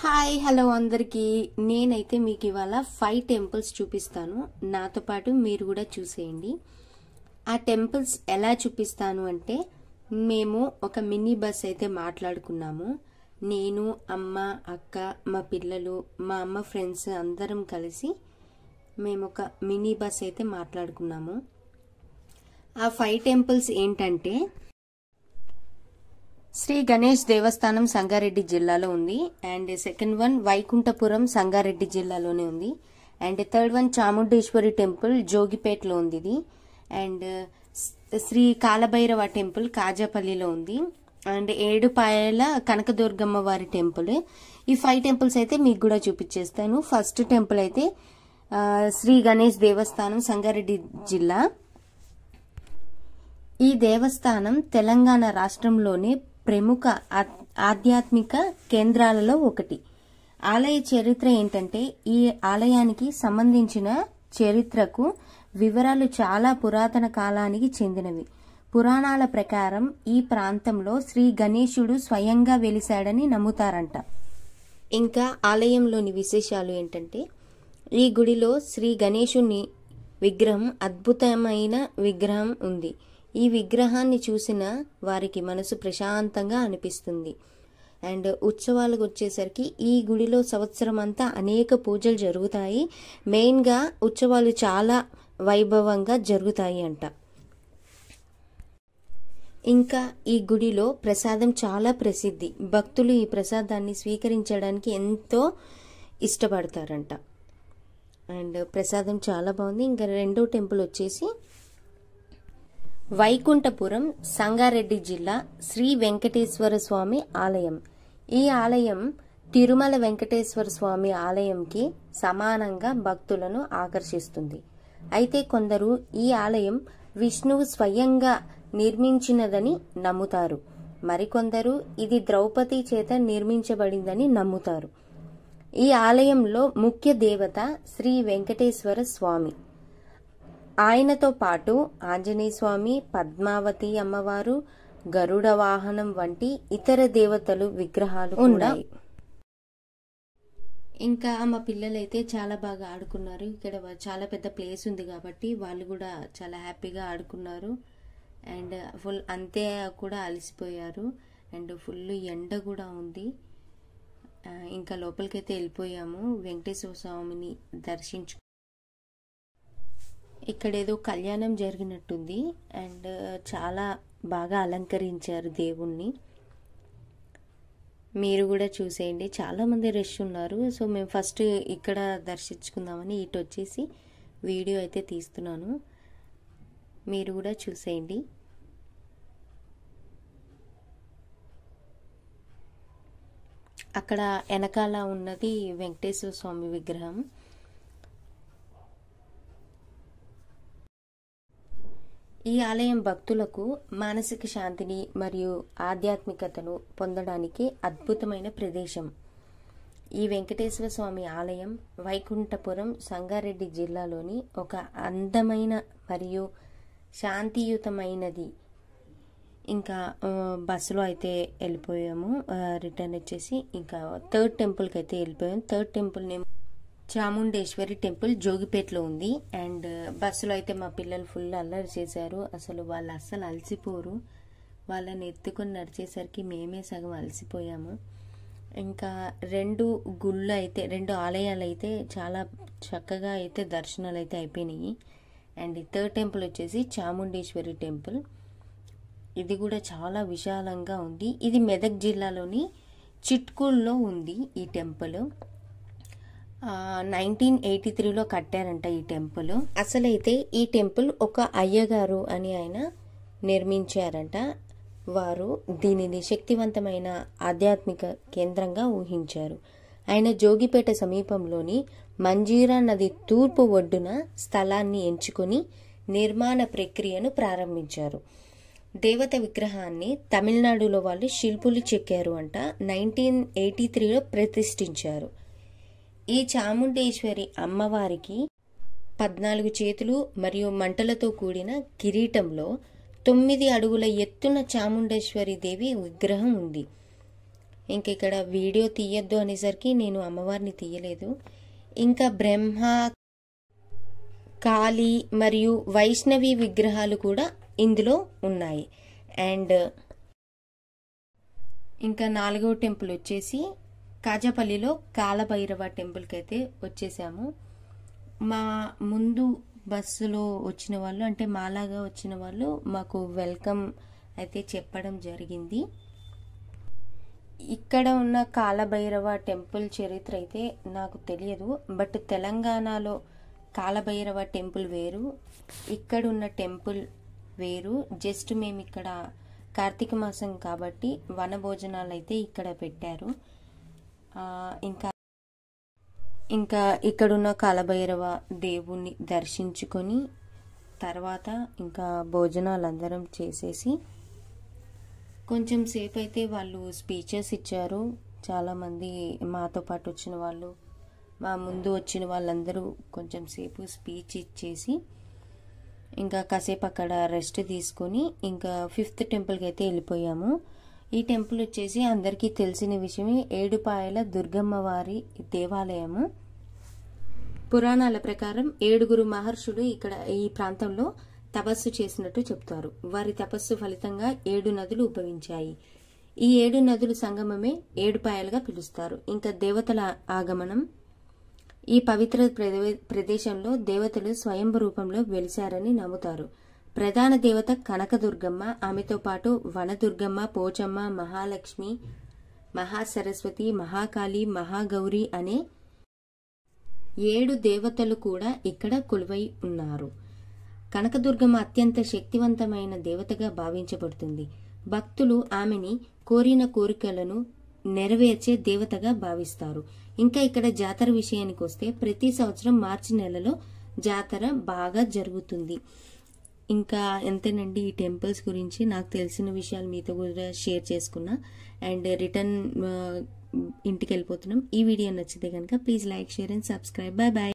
Hi hello అందరికీ నేనైతే మీకు ఇవాళ 5 టెంపుల్స్ చూపిస్తాను. నాతో పాటు మీరు కూడా చూసేయండి. ఆ టెంపుల్స్ ఎలా చూపిస్తాను అంటే మేము ఒక మినీ బస్ అయితే మాట్లాడుకున్నాము. నేను, అమ్మ, అక్క, మా పిల్లలు, మా అమ్మ ఫ్రెండ్స్ అందరం కలిసి మేము ఒక మినీ బస్ అయితే మాట్లాడుకున్నాము. ఆ 5 టెంపుల్స్ ఏంటంటే శ్రీ గణేష్ దేవస్థానం సంగారెడ్డి జిల్లాలో ఉంది. And second one Vaikunthapuram Sangareddy జిల్లాలోనే ఉంది. And third one Chamundeshwari temple జోగిపేటలో ఉంది ఇది. అండ్ శ్రీ కాలభైరవ టెంపుల్ కాజాపల్లిలో ఉంది. అండ్ ఏడుపాయల కనకదుర్గమ్మ వారి టెంపుల్. ఈ 5 టెంపుల్స్ అయితే మీకు కూడా చూపించేస్తాను. ఫస్ట్ టెంపుల్ అయితే శ్రీ గణేష్ దేవస్థానం సంగారెడ్డి జిల్లా. ఈ దేవస్థానం తెలంగాణ రాష్ట్రంలోని ప్రముఖ ఆధ్యాత్మిక కేంద్రాలలో ఒకటి. ఆలయ చరిత్ర ఏంటంటే ఈ ఆలయానికి సంబంధించిన చరిత్రకు వివరాలు చాలా పురాతన కాలానికి చెందినవి. పురాణాల ప్రకారం ఈ ప్రాంతంలో శ్రీ గణేశుడు స్వయంగా వెలిశాడని నమ్ముతారంట. ఇంకా ఆలయంలోని విశేషాలు ఏంటంటే ఈ గుడిలో శ్రీ గణేశుని విగ్రహం అద్భుతమైన విగ్రహం ఉంది. ఈ విగ్రహాన్ని చూసిన వారికి మనసు ప్రశాంతంగా అనిపిస్తుంది. అండ్ ఉత్సవాలకు వచ్చేసరికి ఈ గుడిలో సంవత్సరం అంతా అనేక పూజలు జరుగుతాయి. మెయిన్గా ఉత్సవాలు చాలా వైభవంగా జరుగుతాయి అంట. ఇంకా ఈ గుడిలో ప్రసాదం చాలా ప్రసిద్ధి. భక్తులు ఈ ప్రసాదాన్ని స్వీకరించడానికి ఎంతో ఇష్టపడతారంట. అండ్ ప్రసాదం చాలా బాగుంది. ఇంకా రెండో టెంపుల్ వచ్చేసి వైకుంఠపురం సంగారెడ్డి జిల్లా శ్రీ వెంకటేశ్వర స్వామి ఆలయం. ఈ ఆలయం తిరుమల వెంకటేశ్వర స్వామి ఆలయంకి సమానంగా భక్తులను ఆకర్షిస్తుంది. అయితే కొందరు ఈ ఆలయం విష్ణువు స్వయంగా నిర్మించినదని నమ్ముతారు. మరికొందరు ఇది ద్రౌపది చేత నిర్మించబడిందని నమ్ముతారు. ఈ ఆలయంలో ముఖ్య దేవత శ్రీ వెంకటేశ్వర స్వామి. ఆయనతో పాటు ఆంజనేయ స్వామి, పద్మావతి అమ్మవారు, గరుడ వాహనం వంటి ఇతర దేవతలు విగ్రహాలు ఉన్నాయి. ఇంకా మా పిల్లలైతే చాలా బాగా ఆడుకున్నారు. ఇక్కడ చాలా పెద్ద ప్లేస్ ఉంది కాబట్టి వాళ్ళు కూడా చాలా హ్యాపీగా ఆడుకున్నారు. అండ్ ఫుల్ అంతే కూడా అలసిపోయారు. అండ్ ఫుల్ ఎండ కూడా ఉంది. ఇంకా లోపలికైతే వెళ్ళిపోయాము. వెంకటేశ్వర స్వామిని దర్శించు. ఇక్కడ ఏదో కళ్యాణం జరిగినట్టుంది. అండ్ చాలా బాగా అలంకరించారు దేవుణ్ణి. మీరు కూడా చూసేయండి. చాలా మంది రష్ ఉన్నారు. సో మేము ఫస్ట్ ఇక్కడ దర్శించుకుందామని ఇటు వచ్చేసి వీడియో అయితే తీస్తున్నాను. మీరు కూడా చూసేయండి. అక్కడ వెనకాల ఉన్నది వెంకటేశ్వర స్వామి విగ్రహం. ఈ ఆలయం భక్తులకు మానసిక శాంతిని మరియు ఆధ్యాత్మికతను పొందడానికి అద్భుతమైన ప్రదేశం. ఈ వెంకటేశ్వర స్వామి ఆలయం వైకుంఠపురం సంగారెడ్డి జిల్లాలోని ఒక అందమైన మరియు శాంతియుతమైనది. ఇంకా బస్సులో అయితే వెళ్ళిపోయాము. రిటర్న్ వచ్చేసి ఇంకా థర్డ్ టెంపుల్కి అయితే వెళ్ళిపోయాము. Third temple name Chamundeshwari temple జోగిపేటలో ఉంది. అండ్ బస్సులో అయితే మా పిల్లలు ఫుల్ అల్లరి చేశారు. అసలు వాళ్ళు అస్సలు అలసిపోరు. వాళ్ళని ఎత్తుకొని నడిచేసరికి మేమే సగం అలసిపోయాము. ఇంకా రెండు ఆలయాలు అయితే చాలా చక్కగా అయితే దర్శనాలు అయితే అయిపోయినాయి. అండ్ థర్డ్ టెంపుల్ వచ్చేసి చాముండేశ్వరి టెంపుల్. ఇది కూడా చాలా విశాలంగా ఉంది. ఇది మెదక్ జిల్లాలోని చిట్కూల్లో ఉంది ఈ టెంపుల్. 1983లో కట్టారంట ఈ టెంపుల్. అసలైతే ఈ టెంపుల్ ఒక అయ్యగారు అని ఆయన నిర్మించారంట. వారు దీనిని శక్తివంతమైన ఆధ్యాత్మిక కేంద్రంగా ఊహించారు. ఆయన జోగిపేట సమీపంలోని మంజీరా నది తూర్పు ఒడ్డున స్థలాన్ని ఎంచుకొని నిర్మాణ ప్రక్రియను ప్రారంభించారు. దేవత విగ్రహాన్ని తమిళనాడులో వాళ్ళు శిల్పులు చెక్కారు అంట. 1983లో ప్రతిష్ఠించారు. ఈ చాముండేశ్వరి అమ్మవారికి 14 చేతులు మరియు మంటలతో కూడిన కిరీటంలో 9 అడుగుల ఎత్తున చాముండేశ్వరి దేవి విగ్రహం ఉంది. ఇంక ఇక్కడ వీడియో తీయొద్దు అనేసరికి నేను అమ్మవారిని తీయలేదు. ఇంకా బ్రహ్మ, కాళీ మరియు వైష్ణవి విగ్రహాలు కూడా ఇందులో ఉన్నాయి. అండ్ ఇంకా 4వ టెంపుల్ వచ్చేసి కాజాపల్లిలో కాలభైరవ టెంపుల్కి అయితే వచ్చేసాము. మా ముందు బస్సులో వచ్చిన వాళ్ళు, అంటే మాలాగా వచ్చిన వాళ్ళు మాకు వెల్కమ్ అయితే చెప్పడం జరిగింది. ఇక్కడ ఉన్న కాలభైరవ టెంపుల్ చరిత్ర అయితే నాకు తెలియదు. బట్ తెలంగాణలో కాలభైరవ టెంపుల్ వేరు, ఇక్కడ ఉన్న టెంపుల్ వేరు. జస్ట్ మేము ఇక్కడ కార్తీక మాసం కాబట్టి వనభోజనాలు అయితే ఇక్కడ పెట్టారు. ఇంకా ఇక్కడున్న కాలభైరవ దేవుణ్ణి దర్శించుకొని తర్వాత ఇంకా భోజనాలు అందరం చేసేసి కొంచెం సేపు అయితే వాళ్ళు స్పీచెస్ ఇచ్చారు. చాలామంది మాతో పాటు వచ్చిన వాళ్ళు, మా ముందు వచ్చిన వాళ్ళందరూ కొంచెం సేపు స్పీచ్ ఇచ్చేసి ఇంకా కాసేపు అక్కడ రెస్ట్ తీసుకొని ఇంకా 5th టెంపుల్కి అయితే వెళ్ళిపోయాము. ఈ టెంపుల్ వచ్చేసి అందరికీ తెలిసిన విషయమే, ఏడుపాయల దుర్గమ్మ వారి దేవాలయము. పురాణాల ప్రకారం 7 మహర్షులు ఇక్కడ ఈ ప్రాంతంలో తపస్సు చేసినట్టు చెప్తారు. వారి తపస్సు ఫలితంగా 7 నదులు ఉద్భవించాయి. ఈ 7 నదుల సంగమమే ఏడుపాయలుగా పిలుస్తారు. ఇంకా దేవతల ఆగమనం. ఈ పవిత్ర ప్రదేశంలో దేవతలు స్వయంభూ రూపంలో వెలిశారని నమ్ముతారు. ప్రధాన దేవత కనకదుర్గమ్మ, ఆమెతో పాటు వనదుర్గమ్మ, పోచమ్మ, మహాలక్ష్మి, మహాసరస్వతి, మహాకాళి, మహాగౌరి అనే 7 దేవతలు కూడా ఇక్కడ కొలువై ఉన్నారు. కనకదుర్గమ్మ అత్యంత శక్తివంతమైన దేవతగా భావించబడుతుంది. భక్తులు ఆమెని కోరిన కోరికలను నెరవేర్చే దేవతగా భావిస్తారు. ఇంకా ఇక్కడ జాతర విషయానికి వస్తే ప్రతి సంవత్సరం మార్చి నెలలో జాతర బాగా జరుగుతుంది. ఇంకా ఎంతేనండి ఈ టెంపుల్స్ గురించి నాకు తెలిసిన విషయాలు మీతో కూడా షేర్ చేసుకున్నా. అండ్ రిటర్న్ ఇంటికి వెళ్ళిపోతున్నాం. ఈ వీడియో నచ్చితే కనుక please like, share and subscribe. Bye bye.